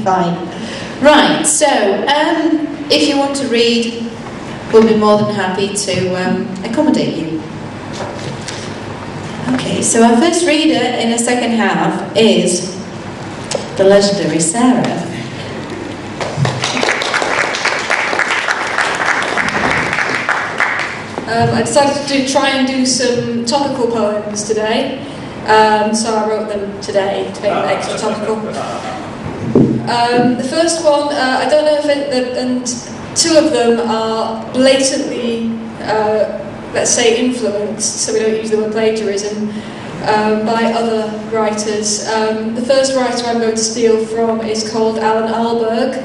fine. Right, so if you want to read, we'll be more than happy to accommodate you. Okay, so our first reader in the second half is the legendary Sarah. I decided to try and do some topical poems today, so I wrote them today to make them extra topical. The first one, I don't know if and two of them are blatantly, let's say, influenced, so we don't use the word plagiarism, by other writers. The first writer I'm going to steal from is called Alan Alberg.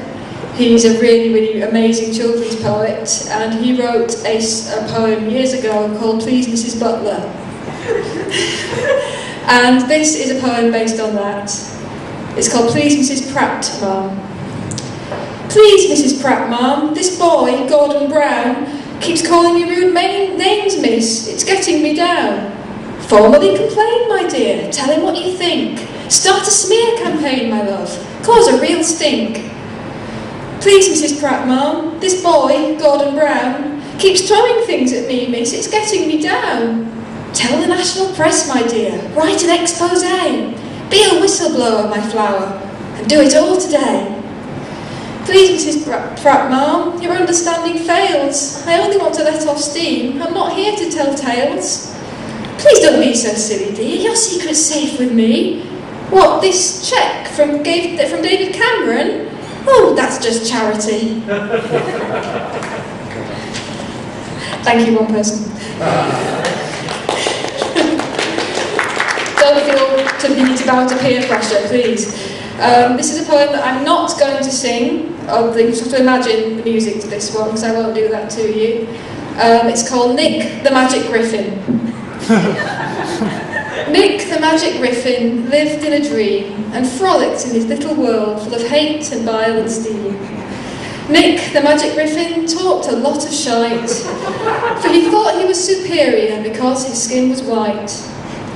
He's a really, really amazing children's poet, and he wrote a poem years ago called Please Mrs. Butler. And this is a poem based on that. It's called Please Mrs. Pratt, Ma'am. Please Mrs. Pratt, Ma'am, this boy, Gordon Brown, keeps calling me rude names, miss. It's getting me down. Formally complain, my dear. Tell him what you think. Start a smear campaign, my love. Cause a real stink. Please, Mrs. Pratt, Ma'am, this boy, Gordon Brown, keeps throwing things at me, miss. It's getting me down. Tell the national press, my dear. Write an expose. Be a whistleblower, my flower, and do it all today. Please, Mrs. Pratt, Ma'am, your understanding fails. I only want to let off steam. I'm not here to tell tales. Please don't be so silly, dear. Your secret's safe with me. What, this cheque from David Cameron? Oh, that's just charity. Thank you, one person. Don't feel to beat about a peer pressure, please. This is a poem that I'm not going to sing. You just have to imagine the music to this one, because I won't do that to you. It's called Nick the Magic Griffin. Nick the Magic Griffin lived in a dream and frolicked in his little world full of hate and bile and steam. Nick the Magic Griffin talked a lot of shite, for he thought he was superior because his skin was white.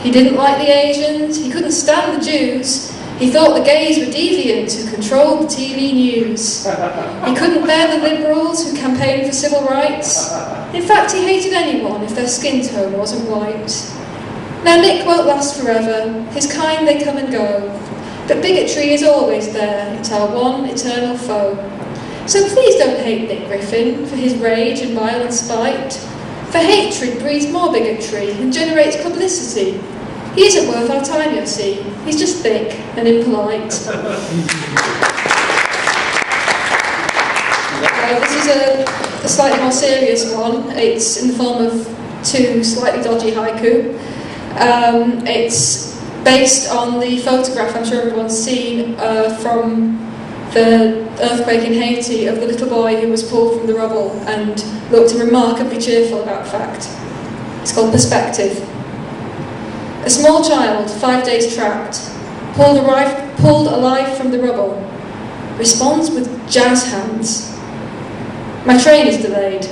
He didn't like the Asians, he couldn't stand the Jews, he thought the gays were deviant who controlled the TV news. He couldn't bear the liberals who campaigned for civil rights. In fact, he hated anyone if their skin tone wasn't white. Now Nick won't last forever, his kind they come and go, but bigotry is always there, it's our one eternal foe. So please don't hate Nick Griffin for his rage and violent spite, for hatred breeds more bigotry and generates publicity. He isn't worth our time, you'll see, he's just thick and impolite. This is a slightly more serious one. It's in the form of two slightly dodgy haiku. It's based on the photograph I'm sure everyone's seen from the earthquake in Haiti of the little boy who was pulled from the rubble and looked remarkably cheerful about the fact. It's called Perspective. A small child, 5 days trapped, pulled alive from the rubble, responds with jazz hands. My train is delayed.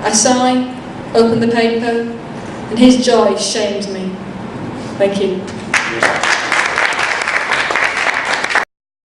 I sigh, open the paper, and his joy shames me. Thank you.